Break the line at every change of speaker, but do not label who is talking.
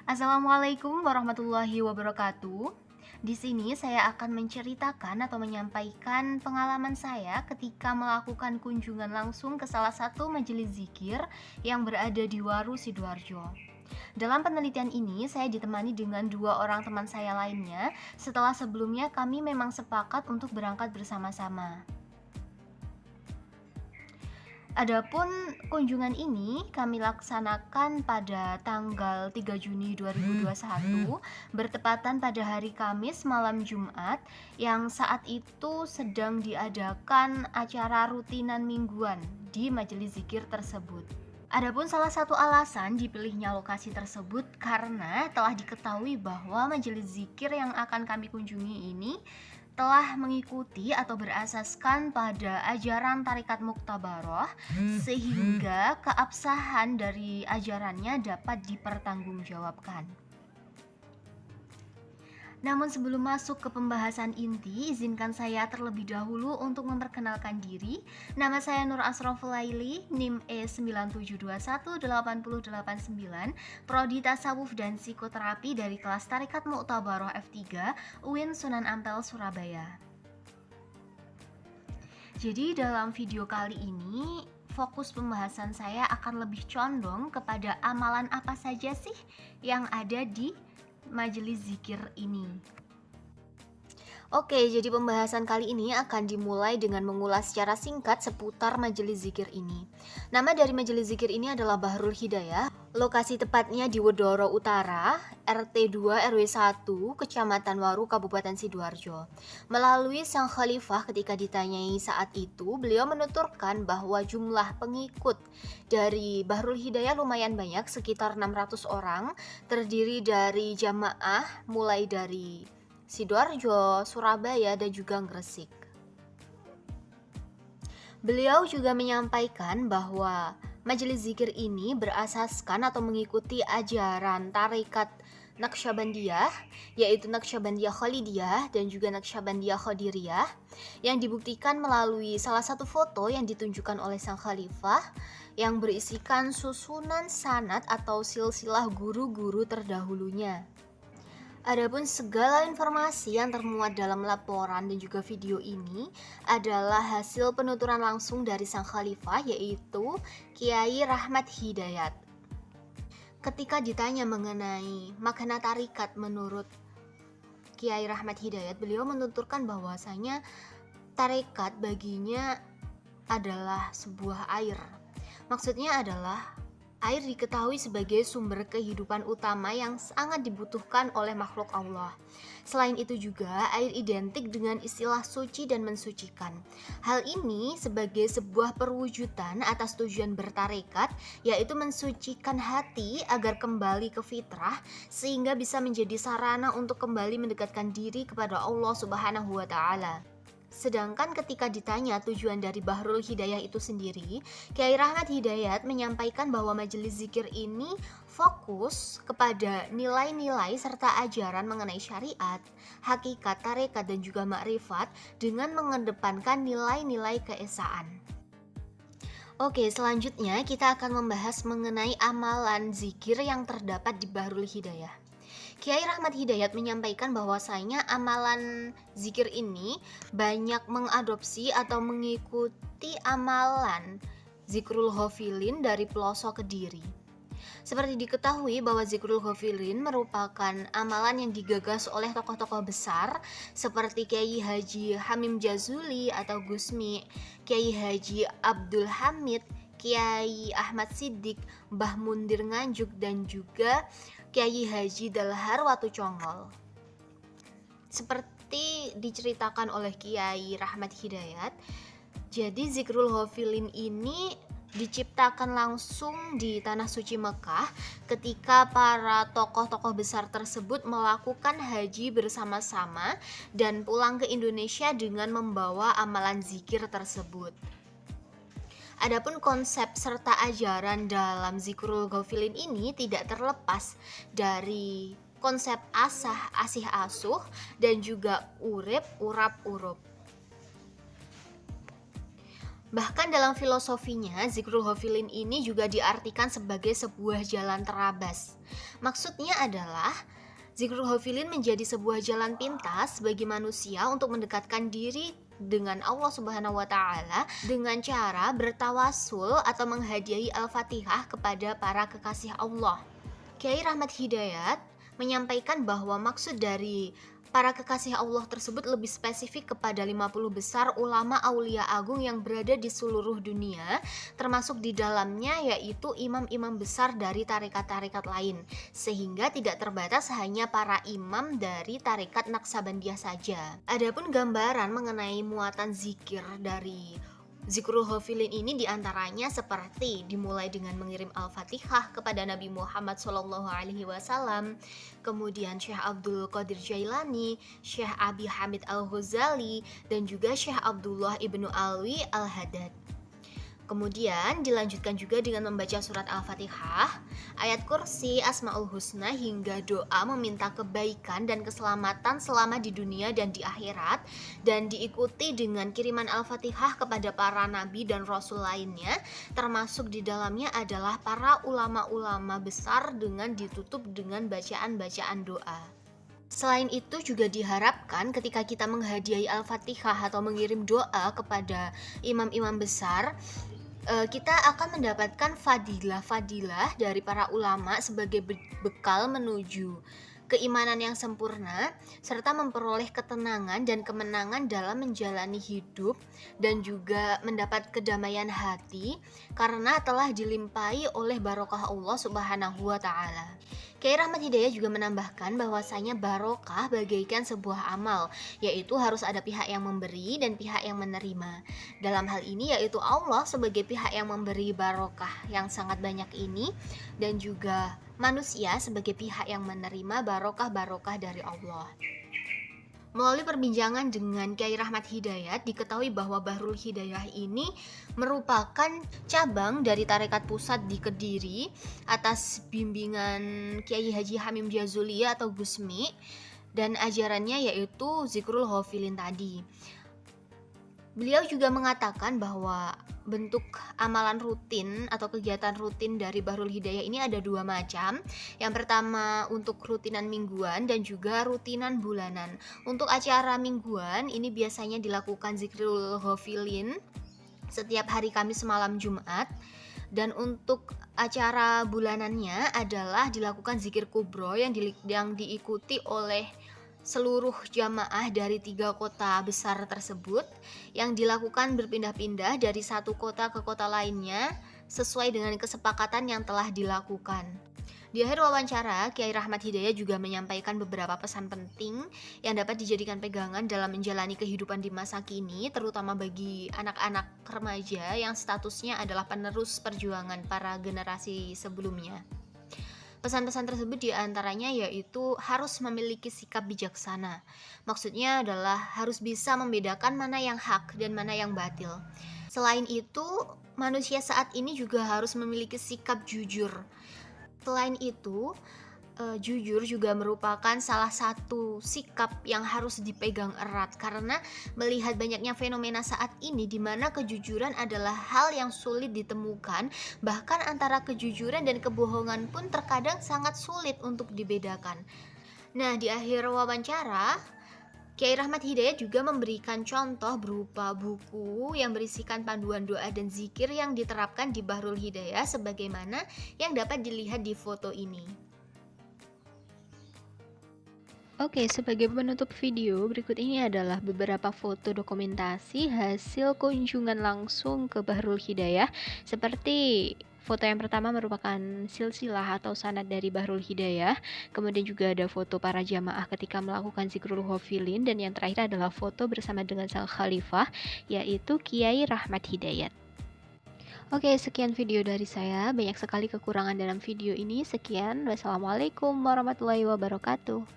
Assalamualaikum warahmatullahi wabarakatuh. Di sini saya akan menceritakan atau menyampaikan pengalaman saya ketika melakukan kunjungan langsung ke salah satu majelis zikir yang berada di Waru, Sidoarjo. Dalam penelitian ini, saya ditemani dengan dua orang teman saya lainnya setelah sebelumnya kami memang sepakat untuk berangkat bersama-sama. Adapun kunjungan ini kami laksanakan pada tanggal 3 Juni 2021 bertepatan pada hari Kamis malam Jumat yang saat itu sedang diadakan acara rutinan mingguan di majelis zikir tersebut. Adapun salah satu alasan dipilihnya lokasi tersebut karena telah diketahui bahwa majelis zikir yang akan kami kunjungi ini telah mengikuti atau berasaskan pada ajaran Tarekat Muktabaroh sehingga keabsahan dari ajarannya dapat dipertanggungjawabkan. Namun sebelum masuk ke pembahasan inti, izinkan saya terlebih dahulu untuk memperkenalkan diri. Nama saya Nur Asroful Laili, NIM E97218089, Prodi Tasawuf dan Psikoterapi dari kelas Tarekat Muktabaroh F3, UIN Sunan Ampel, Surabaya. Jadi dalam video kali ini, fokus pembahasan saya akan lebih condong kepada amalan apa saja sih yang ada di majelis zikir ini. Oke, jadi pembahasan kali ini akan dimulai dengan mengulas secara singkat seputar majelis zikir ini. Nama dari majelis zikir ini adalah Bahrul Hidayah. Lokasi tepatnya di Wedoro Utara, RT 2 RW 1, Kecamatan Waru, Kabupaten Sidoarjo. Melalui sang khalifah ketika ditanyai saat itu, beliau menuturkan bahwa jumlah pengikut dari Bahrul Hidayah lumayan banyak, sekitar 600 orang, terdiri dari jamaah mulai dari Sidoarjo, Surabaya, dan juga Gresik. Beliau juga menyampaikan bahwa majelis zikir ini berasaskan atau mengikuti ajaran tarekat Naqsyabandiyah, yaitu Naqsyabandiyah Khalidiyah dan juga Naqsyabandiyah Qadiriyah, yang dibuktikan melalui salah satu foto yang ditunjukkan oleh sang khalifah yang berisikan susunan sanad atau silsilah guru-guru terdahulunya. Adapun segala informasi yang termuat dalam laporan dan juga video ini adalah hasil penuturan langsung dari sang khalifah, yaitu Kiai Rahmat Hidayat. Ketika ditanya mengenai makna tarikat menurut Kiai Rahmat Hidayat, beliau menuturkan bahwasanya tarekat baginya adalah sebuah air. Maksudnya adalah air diketahui sebagai sumber kehidupan utama yang sangat dibutuhkan oleh makhluk Allah. Selain itu juga, air identik dengan istilah suci dan mensucikan. Hal ini sebagai sebuah perwujudan atas tujuan bertarekat, yaitu mensucikan hati agar kembali ke fitrah, sehingga bisa menjadi sarana untuk kembali mendekatkan diri kepada Allah Subhanahu wa Ta'ala. Sedangkan ketika ditanya tujuan dari Bahrul Hidayah itu sendiri, Kiai Rahmat Hidayat menyampaikan bahwa majelis zikir ini fokus kepada nilai-nilai serta ajaran mengenai syariat, hakikat, tarekat, dan juga makrifat dengan mengedepankan nilai-nilai keesaan. Oke, selanjutnya kita akan membahas mengenai amalan zikir yang terdapat di Bahrul Hidayah. Kiai Rahmat Hidayat menyampaikan bahwasanya amalan zikir ini banyak mengadopsi atau mengikuti amalan Zikrul Ghafilin dari pelosok Kediri. Seperti diketahui bahwa Zikrul Ghafilin merupakan amalan yang digagas oleh tokoh-tokoh besar seperti Kiai Haji Hamim Jazuli atau Gusmi, Kiai Haji Abdul Hamid, Kiai Ahmad Siddiq, Mbah Mundir Nganjuk, dan juga Kiai Haji Dalhar Watu Congol. Seperti diceritakan oleh Kiai Rahmat Hidayat, jadi Zikrul Ghafilin ini diciptakan langsung di Tanah Suci Mekah ketika para tokoh-tokoh besar tersebut melakukan haji bersama-sama dan pulang ke Indonesia dengan membawa amalan zikir tersebut. Adapun konsep serta ajaran dalam Zikrul Ghafilin ini tidak terlepas dari konsep asah asih asuh dan juga urip urap urup. Bahkan dalam filosofinya, zikrul ghafilin ini juga diartikan sebagai sebuah jalan terabas. Maksudnya adalah zikrul ghafilin menjadi sebuah jalan pintas bagi manusia untuk mendekatkan diri dengan Allah Subhanahu wa taala dengan cara bertawasul atau menghadiahi Al-Fatihah kepada para kekasih Allah. Kiai Rahmat Hidayat menyampaikan bahwa maksud dari para kekasih Allah tersebut lebih spesifik kepada 50 besar ulama aulia agung yang berada di seluruh dunia, termasuk di dalamnya yaitu imam-imam besar dari tarekat-tarekat lain, sehingga tidak terbatas hanya para imam dari tarekat Naksabandiyah saja. Adapun gambaran mengenai muatan zikir dari Zikrul Ghafilin ini diantaranya seperti dimulai dengan mengirim Al-Fatihah kepada Nabi Muhammad SAW, kemudian Syekh Abdul Qadir Jailani, Syekh Abi Hamid Al-Ghazali, dan juga Syekh Abdullah Ibnu Alwi Al-Haddad. Kemudian dilanjutkan juga dengan membaca surat Al-Fatihah, ayat kursi, Asmaul Husna, hingga doa meminta kebaikan dan keselamatan selama di dunia dan di akhirat, dan diikuti dengan kiriman Al-Fatihah kepada para nabi dan rasul lainnya, termasuk di dalamnya adalah para ulama-ulama besar dengan ditutup dengan bacaan-bacaan doa. Selain itu juga diharapkan ketika kita menghadiahi Al-Fatihah atau mengirim doa kepada imam-imam besar, kita akan mendapatkan fadilah-fadilah dari para ulama sebagai bekal menuju keimanan yang sempurna, serta memperoleh ketenangan dan kemenangan dalam menjalani hidup, dan juga mendapat kedamaian hati karena telah dilimpahi oleh barokah Allah Subhanahu wa taala. Kiai Rahmat Hidayat juga menambahkan bahwasanya barokah bagaikan sebuah amal, yaitu harus ada pihak yang memberi dan pihak yang menerima. Dalam hal ini yaitu Allah sebagai pihak yang memberi barokah yang sangat banyak ini, dan juga manusia sebagai pihak yang menerima barokah-barokah dari Allah. Melalui perbincangan dengan Kiai Rahmat Hidayat, diketahui bahwa Bahrul Hidayah ini merupakan cabang dari tarekat pusat di Kediri atas bimbingan Kiai Haji Hamim Jazulia atau Gusmi, dan ajarannya yaitu Zikrul Ghafilin tadi. Beliau juga mengatakan bahwa bentuk amalan rutin atau kegiatan rutin dari Bahrul Hidayah ini ada dua macam. Yang pertama untuk rutinan mingguan dan juga rutinan bulanan. Untuk acara mingguan ini biasanya dilakukan Zikrul Ghafilin setiap hari Kamis malam Jumat. Dan untuk acara bulanannya adalah dilakukan zikir kubro yang diikuti oleh seluruh jamaah dari 3 kota besar tersebut, yang dilakukan berpindah-pindah dari satu kota ke kota lainnya sesuai dengan kesepakatan yang telah dilakukan. Di akhir wawancara, Kiai Rahmat Hidayat juga menyampaikan beberapa pesan penting yang dapat dijadikan pegangan dalam menjalani kehidupan di masa kini, terutama bagi anak-anak remaja yang statusnya adalah penerus perjuangan para generasi sebelumnya. Pesan-pesan tersebut diantaranya yaitu harus memiliki sikap bijaksana. Maksudnya adalah harus bisa membedakan mana yang hak dan mana yang batil. Selain itu, manusia saat ini juga harus memiliki sikap jujur. Selain itu, jujur juga merupakan salah satu sikap yang harus dipegang erat, karena melihat banyaknya fenomena saat ini di mana kejujuran adalah hal yang sulit ditemukan, bahkan antara kejujuran dan kebohongan pun terkadang sangat sulit untuk dibedakan. Nah, di akhir wawancara, Kiai Rahmat Hidayat juga memberikan contoh berupa buku yang berisikan panduan doa dan zikir yang diterapkan di Bahrul Hidayah sebagaimana yang dapat dilihat di foto ini.
Oke, sebagai penutup video, berikut ini adalah beberapa foto dokumentasi hasil kunjungan langsung ke Bahrul Hidayah. Seperti foto yang pertama merupakan silsilah atau sanad dari Bahrul Hidayah. Kemudian juga ada foto para jamaah ketika melakukan zikrul ghafilin. Dan yang terakhir adalah foto bersama dengan sang khalifah, yaitu Kiai Rahmat Hidayat. Oke, sekian video dari saya. Banyak sekali kekurangan dalam video ini. Sekian, wassalamualaikum warahmatullahi wabarakatuh.